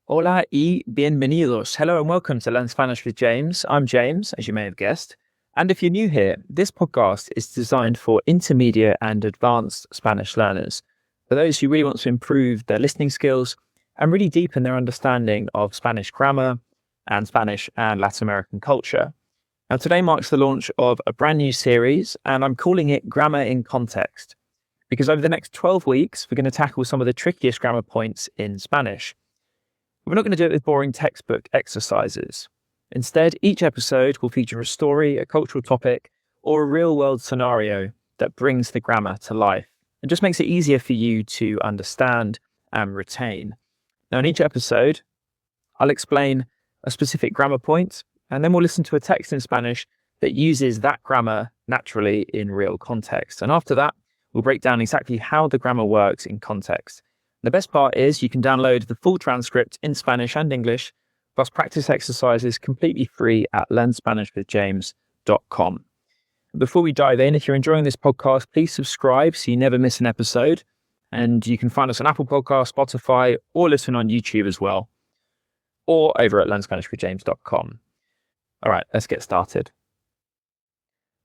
Hola y bienvenidos. Hello and welcome to Learn Spanish with James. I'm James, as you may have guessed. And if you're new here, this podcast is designed for intermediate and advanced Spanish learners, for those who really want to improve their listening skills and really deepen their understanding of Spanish grammar and Spanish and Latin American culture. Now, today marks the launch of a brand new series, and I'm calling it Grammar in Context, because over the next 12 weeks, we're going to tackle some of the trickiest grammar points in Spanish. We're not going to do it with boring textbook exercises. Instead, each episode will feature a story, a cultural topic, or a real-world scenario that brings the grammar to life and just makes it easier for you to understand and retain. Now, in each episode, I'll explain a specific grammar point, and then we'll listen to a text in Spanish that uses that grammar naturally in real context. And after that, we'll break down exactly how the grammar works in context. The best part is you can download the full transcript in Spanish and English, plus practice exercises completely free at learnspanishwithjames.com. Before we dive in, if you're enjoying this podcast, please subscribe so you never miss an episode. And you can find us on Apple Podcasts, Spotify, or listen on YouTube as well, or over at learnspanishwithjames.com. All right, let's get started.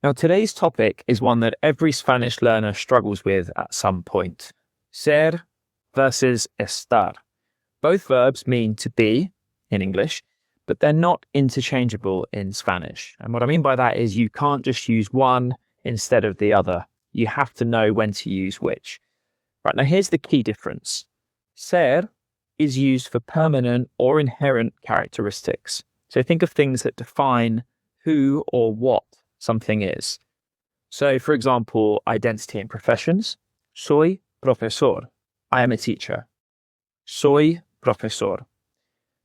Now, today's topic is one that every Spanish learner struggles with at some point. Ser versus estar. Both verbs mean to be in English, but they're not interchangeable in Spanish. And what I mean by that is you can't just use one instead of the other. You have to know when to use which. Right, now here's the key difference. Ser is used for permanent or inherent characteristics. So think of things that define who or what something is. So for example, identity and professions. Soy profesor. I am a teacher. Soy profesor.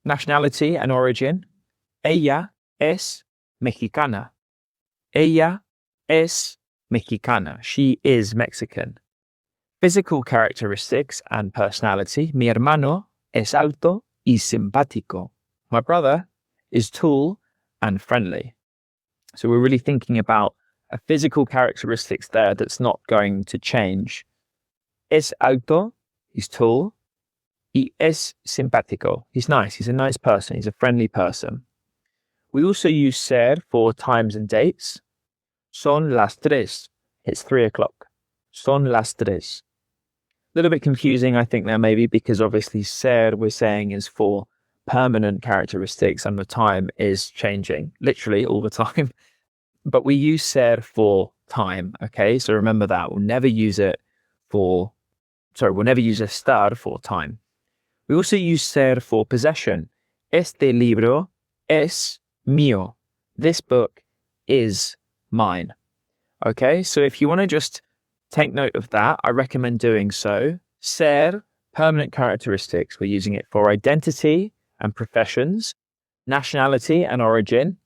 Nationality and origin. Ella es mexicana. Ella es mexicana. She is Mexican. Physical characteristics and personality. Mi hermano es alto y simpático. My brother is tall and friendly. So we're really thinking about a physical characteristics there that's not going to change. Es alto. He's tall. Y es simpático. He's nice. He's a nice person. He's a friendly person. We also use ser for times and dates. Son las tres. It's 3 o'clock. Son las tres. A little bit confusing, I think, there maybe, because obviously ser we're saying is for permanent characteristics and the time is changing literally all the time. But we use ser for time. Okay, so remember that. We'll never use estar for time. We also use ser for possession. Este libro es mío. This book is mine. Okay, so if you want to just take note of that, I recommend doing so. Ser, permanent characteristics. We're using it for identity and professions, nationality and origin,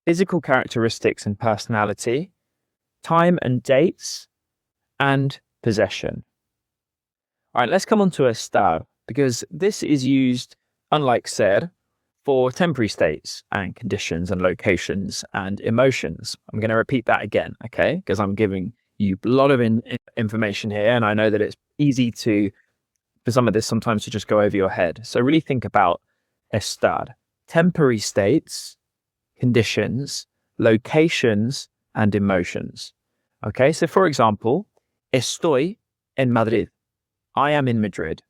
physical characteristics and personality, time and dates, and possession. All right, let's come on to estar, because this is used, unlike ser, for temporary states and conditions and locations and emotions. I'm going to repeat that again, okay? Because I'm giving you a lot of information here, and I know that it's easy for some of this sometimes to just go over your head. So really think about estar. Temporary states, conditions, locations, and emotions. Okay, so for example, estoy en Madrid. I am in Madrid.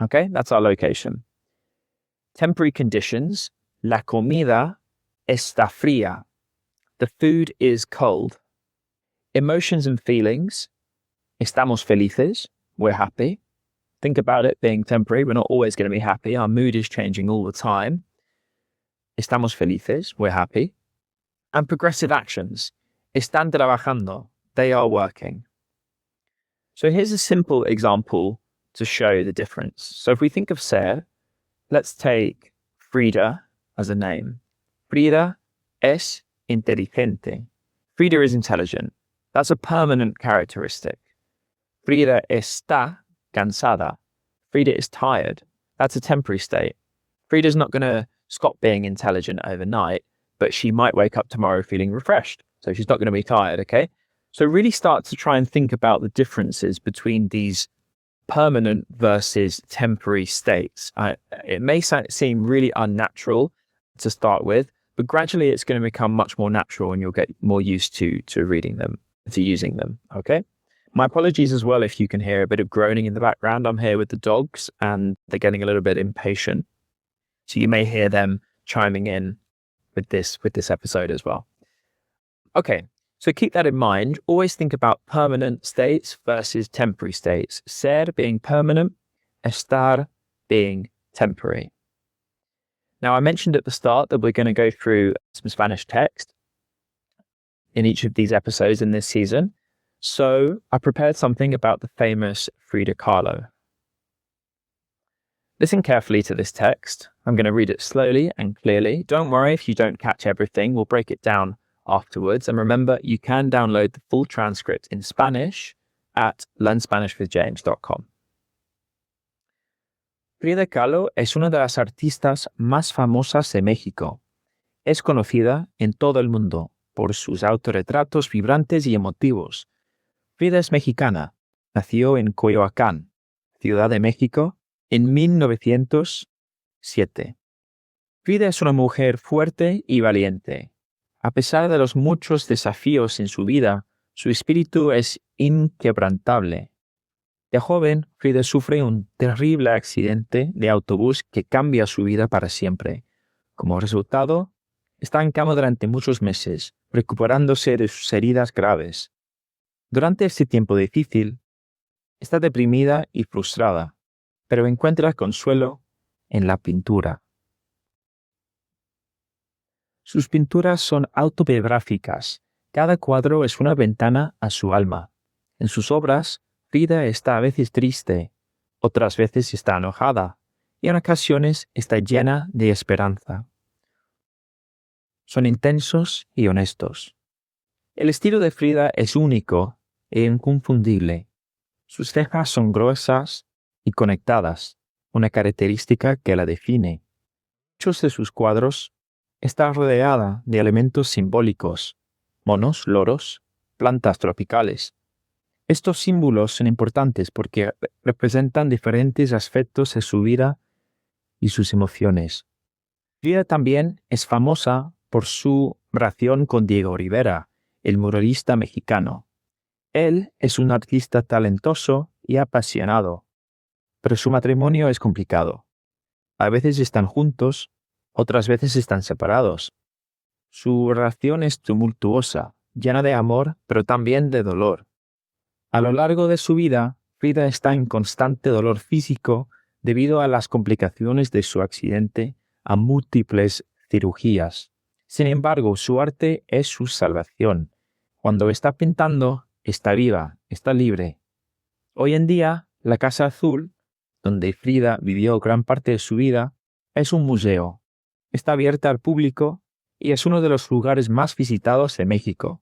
Okay, that's our location. Temporary conditions. La comida está fría. The food is cold. Emotions and feelings. Estamos felices. We're happy. Think about it being temporary. We're not always going to be happy. Our mood is changing all the time. Estamos felices. We're happy. And progressive actions. Están trabajando. They are working. So here's a simple example to show the difference. So if we think of ser, let's take Frida as a name. Frida es inteligente. Frida is intelligent. That's a permanent characteristic. Frida está cansada. Frida is tired. That's a temporary state. Frida's not going to stop being intelligent overnight, but she might wake up tomorrow feeling refreshed. So she's not going to be tired, okay? So really start to try and think about the differences between these permanent versus temporary states. It may seem really unnatural to start with, but gradually it's going to become much more natural and you'll get more used to reading them, to using them. Okay. My apologies as well if you can hear a bit of groaning in the background. I'm here with the dogs and they're getting a little bit impatient. So you may hear them chiming in with this episode as well. Okay, so keep that in mind. Always think about permanent states versus temporary states. Ser being permanent, estar being temporary. Now, I mentioned at the start that we're going to go through some Spanish text in each of these episodes in this season. So I prepared something about the famous Frida Kahlo. Listen carefully to this text. I'm going to read it slowly and clearly. Don't worry if you don't catch everything. We'll break it down afterwards. And remember, you can download the full transcript in Spanish at learnspanishwithjames.com. Frida Kahlo es una de las artistas más famosas de México. Es conocida en todo el mundo por sus autorretratos vibrantes y emotivos. Frida es mexicana. Nació en Coyoacán, Ciudad de México, en 1907. Frida es una mujer fuerte y valiente. A pesar de los muchos desafíos en su vida, su espíritu es inquebrantable. De joven, Frida sufre un terrible accidente de autobús que cambia su vida para siempre. Como resultado, está en cama durante muchos meses, recuperándose de sus heridas graves. Durante este tiempo difícil, está deprimida y frustrada, pero encuentra consuelo en la pintura. Sus pinturas son autobiográficas. Cada cuadro es una ventana a su alma. En sus obras, Frida está a veces triste, otras veces está enojada, y en ocasiones está llena de esperanza. Son intensos y honestos. El estilo de Frida es único e inconfundible. Sus cejas son gruesas y conectadas, una característica que la define. Muchos de sus cuadros están rodeada de elementos simbólicos, monos, loros, plantas tropicales. Estos símbolos son importantes porque representan diferentes aspectos de su vida y sus emociones. Frida también es famosa por su relación con Diego Rivera, el muralista mexicano. Él es un artista talentoso y apasionado, pero su matrimonio es complicado. A veces están juntos, otras veces están separados. Su relación es tumultuosa, llena de amor, pero también de dolor. A lo largo de su vida, Frida está en constante dolor físico debido a las complicaciones de su accidente a múltiples cirugías. Sin embargo, su arte es su salvación. Cuando está pintando, está viva, está libre. Hoy en día, la Casa Azul, donde Frida vivió gran parte de su vida, es un museo. Está abierta al público y es uno de los lugares más visitados de México.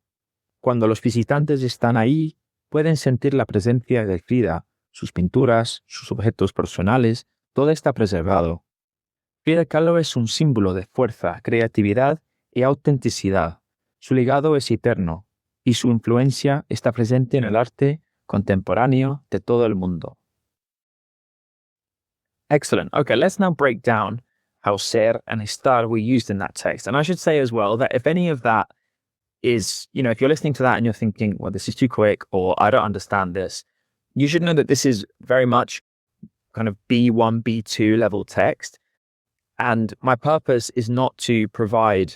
Cuando los visitantes están ahí, pueden sentir la presencia de Frida, sus pinturas, sus objetos personales, todo está preservado. Frida Kahlo es un símbolo de fuerza, creatividad y autenticidad. Su legado es eterno y su influencia está presente en el arte contemporáneo de todo el mundo. Excellent. Okay, let's now break down how ser and estar were used in that text. And I should say as well that if any of that is, if you're listening to that and you're thinking, well, this is too quick or I don't understand this, you should know that this is very much kind of B1, B2 level text. And my purpose is not to provide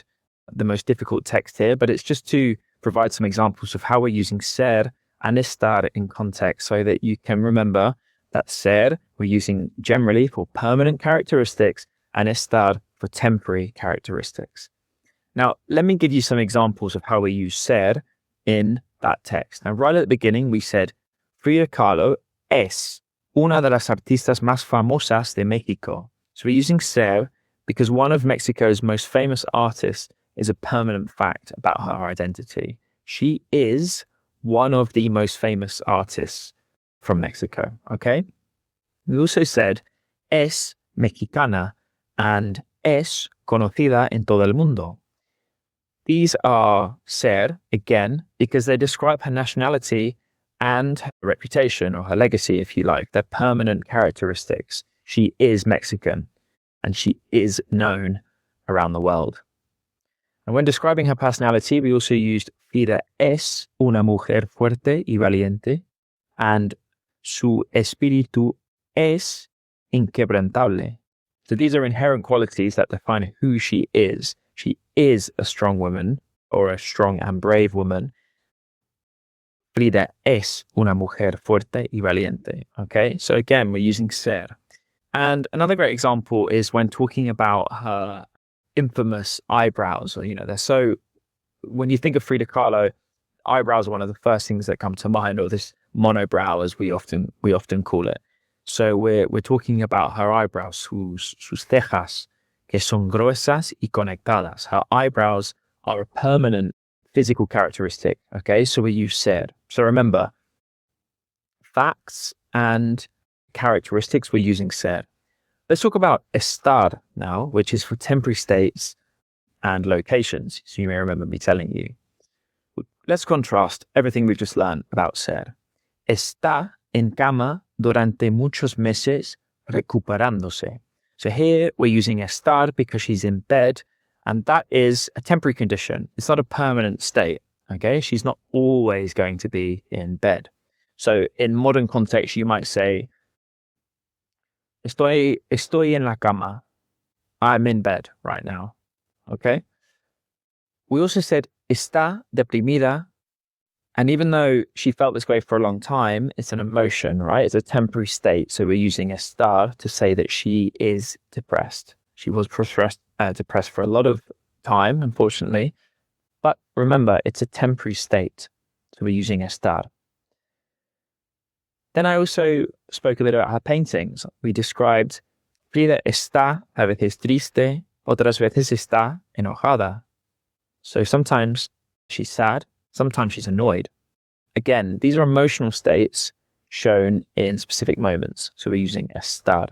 the most difficult text here, but it's just to provide some examples of how we're using ser and estar in context so that you can remember that ser we're using generally for permanent characteristics and estar for temporary characteristics. Now, let me give you some examples of how we use ser in that text. Now, right at the beginning, we said, Frida Kahlo es una de las artistas más famosas de México. So we're using ser because one of Mexico's most famous artists is a permanent fact about her identity. She is one of the most famous artists from Mexico, okay? We also said es mexicana and es conocida en todo el mundo. These are ser, again, because they describe her nationality and her reputation or her legacy, if you like. They're permanent characteristics. She is Mexican and she is known around the world. And when describing her personality, we also used Frida es una mujer fuerte y valiente, and su espíritu es inquebrantable. So these are inherent qualities that define who she is. She is a strong woman, or a strong and brave woman. Frida es una mujer fuerte y valiente. Okay, so again, we're using ser. And another great example is when talking about her infamous eyebrows. They're so, when you think of Frida Kahlo, eyebrows are one of the first things that come to mind, or this monobrow, as we often call it. So we're talking about her eyebrows, sus cejas, que son gruesas y conectadas. Her eyebrows are a permanent physical characteristic. Okay, so we use ser. So remember, facts and characteristics, we're using ser. Let's talk about estar now, which is for temporary states and locations. So you may remember me telling you. Let's contrast everything we've just learned about ser. Está en cama durante muchos meses recuperándose. So here we're using estar because she's in bed, and that is a temporary condition. It's not a permanent state. Okay, she's not always going to be in bed. So in modern context, you might say, Estoy en la cama. I'm in bed right now. Okay. We also said está deprimida. And even though she felt this way for a long time, it's an emotion, right? It's a temporary state. So we're using estar to say that she is depressed. She was depressed for a lot of time, unfortunately. But remember, it's a temporary state. So we're using estar. Then I also spoke a bit about her paintings. We described Frida está a veces triste, otras veces está enojada. So sometimes she's sad, sometimes she's annoyed. Again, these are emotional states shown in specific moments. So we're using estar.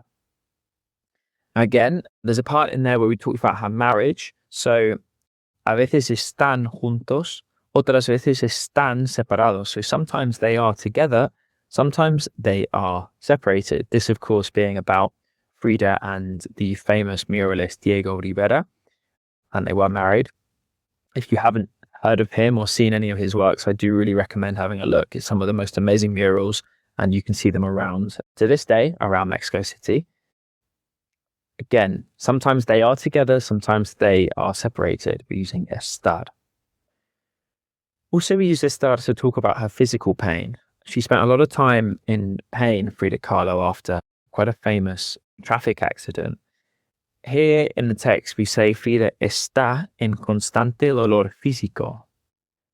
Again, there's a part in there where we talked about her marriage. So a veces están juntos, otras veces están separados. So sometimes they are together, sometimes they are separated. This, of course, being about Frida and the famous muralist Diego Rivera, and they were married. If you haven't heard of him or seen any of his works, I do really recommend having a look. It's some of the most amazing murals, and you can see them around, to this day, around Mexico City. Again, sometimes they are together, sometimes they are separated. We're using estar. Also, we use estar to talk about her physical pain. She spent a lot of time in pain, Frida Kahlo, after quite a famous traffic accident. Here in the text, we say Frida está en constante dolor físico.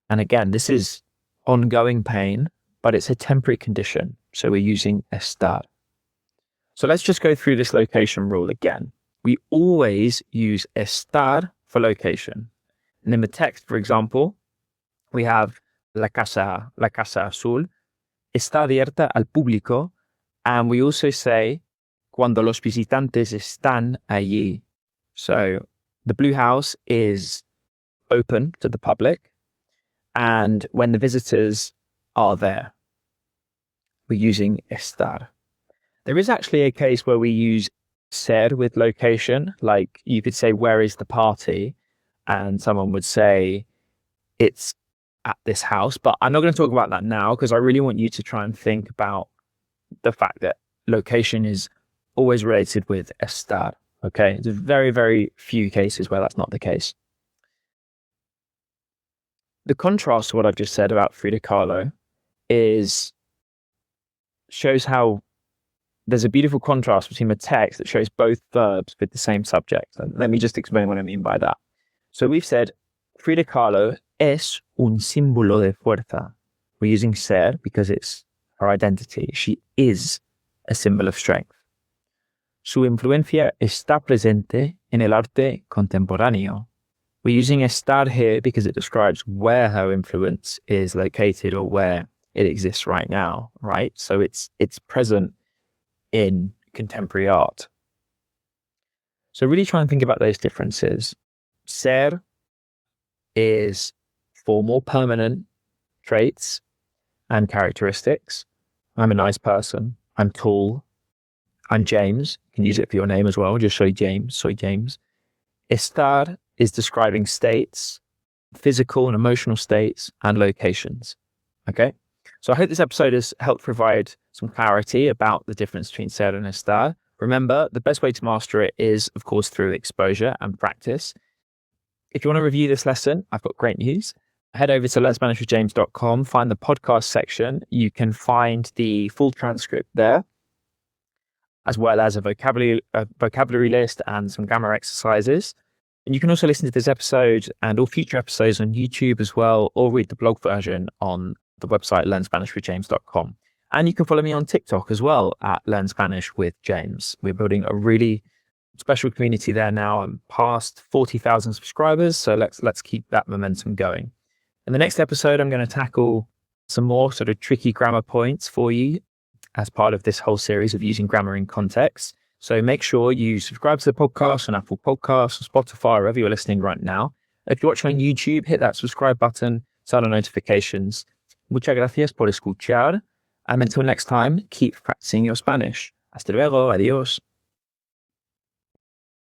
And again, this is ongoing pain, but it's a temporary condition. So we're using estar. So let's just go through this location rule again. We always use estar for location. And in the text, for example, we have la casa azul está abierta al público, and we also say cuando los visitantes están allí. So the blue house is open to the public, and when the visitors are there, we're using estar. There is actually a case where we use ser with location, like you could say, where is the party? And someone would say, it's at this house, but I'm not going to talk about that now because I really want you to try and think about the fact that location is always related with estar. Okay, there's very, very few cases where that's not the case. The contrast to what I've just said about Frida Kahlo shows how there's a beautiful contrast between the text that shows both verbs with the same subject. And let me just explain what I mean by that. So we've said Frida Kahlo es un símbolo de fuerza. We're using ser because it's her identity. She is a symbol of strength. Su influencia está presente en el arte contemporáneo. We're using estar here because it describes where her influence is located or where it exists right now, right? So it's present in contemporary art. So really try and think about those differences. Ser is for more permanent traits, and characteristics. I'm a nice person. I'm tall. I'm James. You can use it for your name as well. Just soy James. Soy James. Estar is describing states, physical and emotional states, and locations. Okay? So I hope this episode has helped provide some clarity about the difference between ser and estar. Remember, the best way to master it is, of course, through exposure and practice. If you want to review this lesson, I've got great news. Head over to learnspanishwithjames.com, find the podcast section. You can find the full transcript there, as well as a vocabulary list and some grammar exercises. And you can also listen to this episode and all future episodes on YouTube as well, or read the blog version on the website learnspanishwithjames.com. And you can follow me on TikTok as well at Learn Spanish with James. We're building a really special community there now. I'm past 40,000 subscribers, so let's keep that momentum going. In the next episode, I'm going to tackle some more sort of tricky grammar points for you as part of this whole series of using grammar in context. So make sure you subscribe to the podcast on Apple Podcasts, or Spotify, wherever you're listening right now. If you're watching on YouTube, hit that subscribe button, turn on notifications. Muchas gracias por escuchar. And until next time, keep practicing your Spanish. Hasta luego. Adios.